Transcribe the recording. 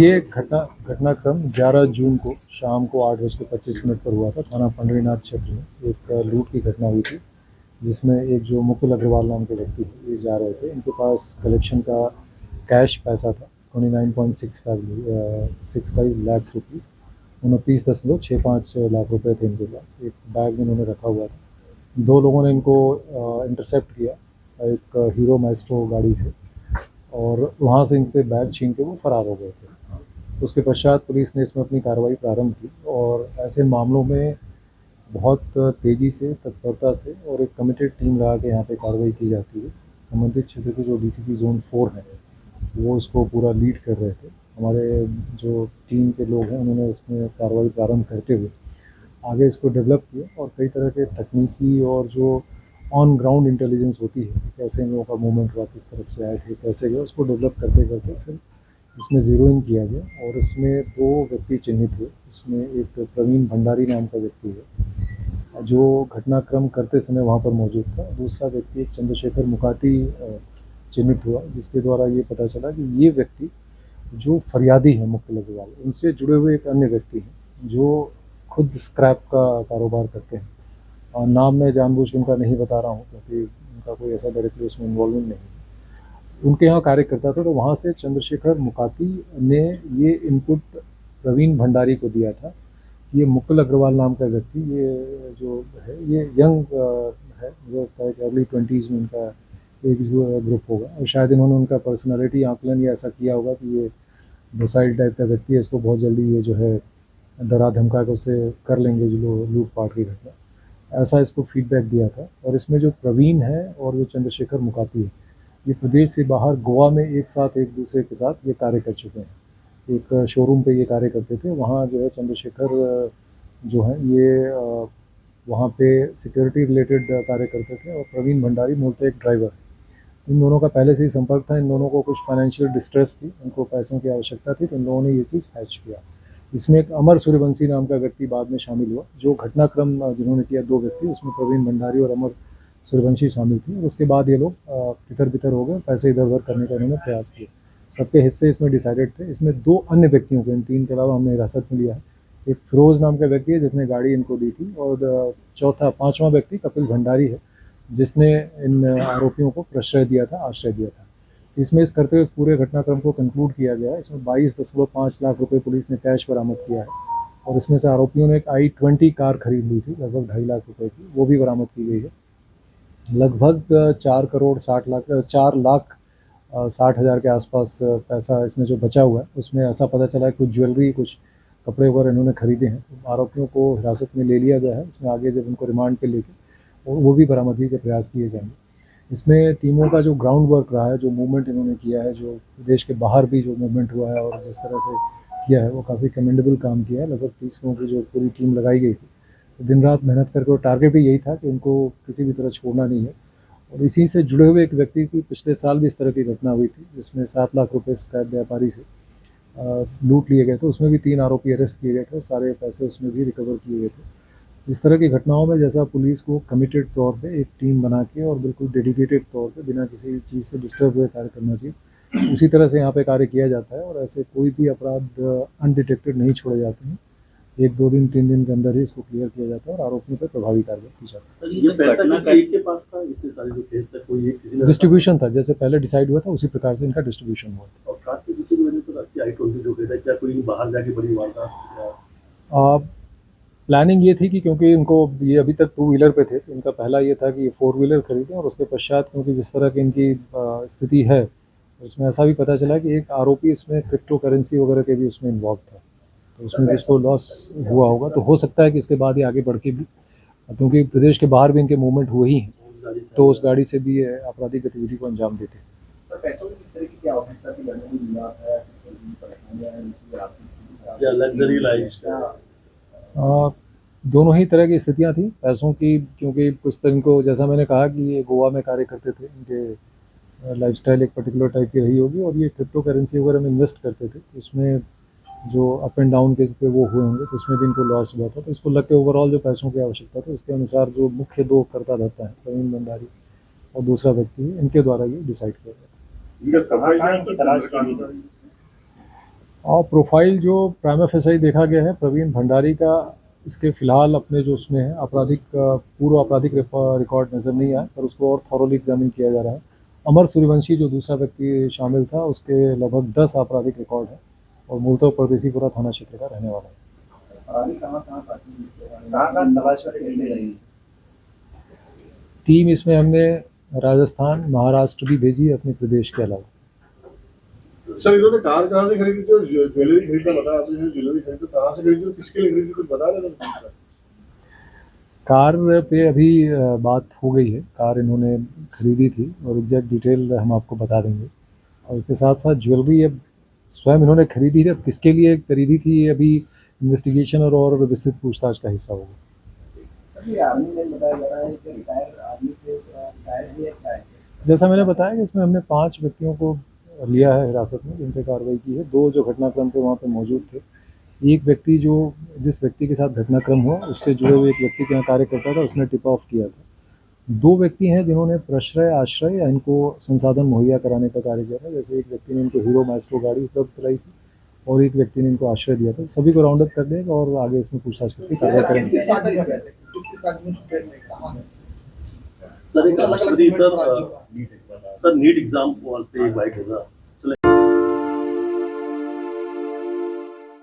ये घटनाक्रम 11 जून को शाम को 8:25 पर हुआ था। थाना पंडरीनाथ क्षेत्र में एक लूट की घटना हुई थी, जिसमें एक जो मुकुल अग्रवाल नाम के व्यक्ति ये जा रहे थे। इनके पास कलेक्शन का कैश पैसा था 29.65 लाख रुपीज़, 29.65 लाख रुपए थे इनके पास। एक बैग में इन्होंने रखा हुआ था। दो लोगों ने इनको इंटरसेप्ट किया एक हीरो माइस्ट्रो गाड़ी से, और वहाँ से इनसे बैग छीन के वो फरार हो गए थे। उसके पश्चात पुलिस ने इसमें अपनी कार्रवाई प्रारंभ की, और ऐसे मामलों में बहुत तेज़ी से, तत्परता से और एक कमिटेड टीम लगा के यहाँ पे कार्रवाई की जाती है। संबंधित क्षेत्र के जो डीसीपी जोन 4 हैं, वो इसको पूरा लीड कर रहे थे। हमारे जो टीम के लोग हैं, उन्होंने इसमें कार्रवाई प्रारंभ करते हुए आगे इसको डेवलप किया, और कई तरह के तकनीकी और जो ऑन ग्राउंड इंटेलिजेंस होती है, कैसे इन लोगों का मूवमेंट हुआ, किस तरफ से आए थे, कैसे गए, उसको डेवलप करते करते फिर इसमें ज़ीरो इन किया गया, और इसमें 2 व्यक्ति चिन्हित हुए। इसमें एक प्रवीण भंडारी नाम का व्यक्ति है जो घटनाक्रम करते समय वहाँ पर मौजूद था। दूसरा व्यक्ति एक चंद्रशेखर मुकाती चिन्हित हुआ, जिसके द्वारा ये पता चला कि ये व्यक्ति जो फरियादी है मुकुल अग्रवाल, उनसे जुड़े हुए एक अन्य व्यक्ति हैं जो खुद स्क्रैप का कारोबार करते हैं। और नाम मैं जानबूझ के उनका नहीं बता रहा हूँ, क्योंकि उनका कोई ऐसा डायरेक्टली उसमें इन्वॉल्वमेंट नहीं है। उनके यहाँ कार्य करता था, तो वहाँ से चंद्रशेखर मुकाती ने ये इनपुट प्रवीण भंडारी को दिया था। ये मुकुल अग्रवाल नाम का व्यक्ति, ये जो है ये यंग है, मुझे लगता है कि अर्ली 20s में इनका एज ग्रुप होगा, और शायद इन्होंने उनका पर्सनालिटी आकलन या ऐसा किया होगा कि ये डोसाइल टाइप का व्यक्ति है, इसको बहुत जल्दी ये जो है डरा धमका कर उसे कर लेंगे जो लूट पाट की घटना, ऐसा इसको फीडबैक दिया था। और इसमें जो प्रवीण है और जो चंद्रशेखर मुकाती है, ये प्रदेश से बाहर गोवा में एक साथ एक दूसरे के साथ ये कार्य कर चुके हैं। एक शोरूम पे ये कार्य करते थे। वहाँ जो है चंद्रशेखर जो है ये वहाँ पे सिक्योरिटी रिलेटेड कार्य करते थे, और प्रवीण भंडारी मूलतः एक ड्राइवर है। इन दोनों का पहले से ही संपर्क था। इन दोनों को कुछ फाइनेंशियल डिस्ट्रेस थी, उनको पैसों की आवश्यकता थी, तो इन लोगों ने ये चीज़ हैच किया। इसमें एक अमर सूर्यवंशी नाम का व्यक्ति बाद में शामिल हुआ। जो घटनाक्रम जिन्होंने किया 2 व्यक्ति, उसमें प्रवीण भंडारी और अमर सूर्यवंशी शामिल थी। और उसके बाद ये लोग तितर बितर हो गए, पैसे इधर उधर करने का इन्होंने प्रयास किया। सबके हिस्से इसमें डिसाइडेड थे। इसमें 2 अन्य व्यक्तियों को, इन 3 के अलावा हमने हिरासत में लिया है। एक फिरोज़ नाम का व्यक्ति है जिसने गाड़ी इनको दी थी, और चौथा 5वां व्यक्ति कपिल भंडारी है, जिसने इन आरोपियों को प्रश्रय दिया था, आश्रय दिया था। इसमें इस करते हुए पूरे घटनाक्रम को कंक्लूड किया गया है। इसमें 22.5 लाख रुपए पुलिस ने कैश बरामद किया है, और इसमें से आरोपियों ने एक i20 कार खरीद ली थी लगभग 2.5 लाख रुपए की, वो भी बरामद की गई है। लगभग 4 लाख 60 हज़ार के आसपास पैसा इसमें जो बचा हुआ है, उसमें ऐसा पता चला है कुछ ज्वेलरी, कुछ कपड़े वगैरह इन्होंने खरीदे हैं। तो आरोपियों को हिरासत में ले लिया गया है। इसमें आगे जब उनको रिमांड पे लेके और वो भी बरामदगी के प्रयास किए जाएंगे। इसमें टीमों का जो ग्राउंड वर्क रहा है, जो मूवमेंट इन्होंने किया है, जो देश के बाहर भी जो मूवमेंट हुआ है और जिस तरह से किया है, वो काफ़ी कमेंडेबल काम किया है। लगभग 30 लोगों की जो पूरी टीम लगाई गई थी, तो दिन रात मेहनत करके, और टारगेट भी यही था कि इनको किसी भी तरह छोड़ना नहीं है। और इसी से जुड़े हुए एक व्यक्ति की पिछले साल भी इस तरह की घटना हुई थी, जिसमें 7 लाख रुपए स्क्रैप व्यापारी से लूट लिए गए थे। उसमें भी 3 आरोपी अरेस्ट किए गए थे, और सारे पैसे उसमें भी रिकवर किए गए थे। इस तरह की घटनाओं में जैसा पुलिस को कमिटेड तौर पे एक टीम बना के और बिल्कुल डेडिकेटेड तौर पे बिना किसी चीज़ से डिस्टर्ब हुए कार्य करना चाहिए, उसी तरह से यहाँ पे कार्य किया जाता है। और ऐसे कोई भी अपराध अनडिटेक्टेड नहीं छोड़े जाते हैं। 1-2 दिन 3 दिन के अंदर ही इसको क्लियर किया जाता है और आरोपियों पर प्रभावी कार्रवाई की जाती है। ये पैसा किस एक के पास था? इतने सारे जो केस थे, कोई एक किसी ने डिस्ट्रीब्यूशन था, जैसे पहले डिसाइड हुआ था उसी प्रकार से इनका डिस्ट्रीब्यूशन हुआ था। और कार के पीछे की वजह से आपकी i20 जो था, क्या कोई बाहर जाके बड़ी वारदात? प्लानिंग ये थी कि क्योंकि इनको ये अभी तक 2 व्हीलर पे थे, तो इनका पहला ये था कि ये 4 व्हीलर खरीदें, और उसके पश्चात क्योंकि जिस तरह की इनकी स्थिति है, उसमें ऐसा भी पता चला कि एक आरोपी इसमें क्रिप्टो करेंसी वगैरह के भी उसमें इन्वॉल्व था, तो उसमें भी इसको लॉस हुआ होगा। तो हो सकता है कि इसके बाद ये आगे बढ़ के भी, क्योंकि प्रदेश के बाहर भी इनके मूवमेंट हुए ही हैं, तो उस गाड़ी से भी ये आपराधिक गतिविधि को अंजाम देते हैं। लग्जरी लाइफ दोनों ही तरह की स्थितियां थी पैसों की, क्योंकि कुछ तो इनको, जैसा मैंने कहा कि ये गोवा में कार्य करते थे, इनके लाइफस्टाइल एक पर्टिकुलर टाइप की रही होगी, और ये क्रिप्टो करेंसी वगैरह में इन्वेस्ट करते थे, तो उसमें जो अप एंड डाउन के पे वो हुए होंगे, तो उसमें भी इनको लॉस हुआ था। तो इसको लग के ओवरऑल जो पैसों की आवश्यकता थी, उसके अनुसार जो मुख्य 2 करता धरता है, प्रवीण भंडारी और दूसरा व्यक्ति, इनके द्वारा ये डिसाइड किया गया था। और प्रोफाइल जो प्राइमा फेसाई देखा गया है प्रवीण भंडारी का, इसके फ़िलहाल अपने जो उसमें है आपराधिक पूर्व आपराधिक रिकॉर्ड नज़र नहीं आया, पर उसको और थॉरोली एग्जामिन किया जा रहा है। अमर सूर्यवंशी जो दूसरा व्यक्ति शामिल था, उसके लगभग 10 आपराधिक रिकॉर्ड है और मूलतः परदेसीपुरा थाना क्षेत्र का रहने वाला है। अभी कहाँ तलाश कैसे रही? टीम इसमें हमने राजस्थान, महाराष्ट्र भी भेजी है अपने प्रदेश के अलावा। सर इन्होंने कार कहाँ से खरीदी थी और ज्वेलरी खरीदना बताया आपने, जो ज्वेलरी खरीदी कहाँ से खरीदी और किसके लिए खरीदी कुछ बता रहे थे? कार पे अभी बात हो गई है, कार इन्होंने खरीदी थी और एग्जैक्ट डिटेल हम आपको बता देंगे। और उसके साथ साथ ज्वेलरी अब स्वयं इन्होंने खरीदी थी, अब किसके लिए खरीदी थी ये अभी इन्वेस्टिगेशन और विस्तृत पूछताछ का हिस्सा होगा। अभी आर्मी में बताया जा रहा है कि रिटायर आर्मी से रिटायर है क्या है? जैसा मैंने बताया कि इसमें हमने 5 व्यक्तियों को लिया है हिरासत में, जिन पे कार्रवाई की है। 2 जो घटनाक्रम पे वहाँ पे मौजूद थे, एक व्यक्ति जो जिस व्यक्ति के साथ घटनाक्रम हुआ उससे जुड़े हुए एक व्यक्ति के यहाँ कार्य करता था, उसने टिप ऑफ किया था। 2 व्यक्ति हैं जिन्होंने प्रश्रय, आश्रय या इनको संसाधन मुहैया कराने का कार्य किया था। जैसे एक व्यक्ति ने इनको हीरो माइस्ट्रो गाड़ी उपलब्ध कराई थी और एक व्यक्ति ने इनको आश्रय दिया था। सभी को राउंड अप कर देंगे और आगे इसमें पूछताछ करके कार्रवाई करेंगे। सर एक राष्ट्रपति सर नीट एग्जाम पे एक बाइक होगा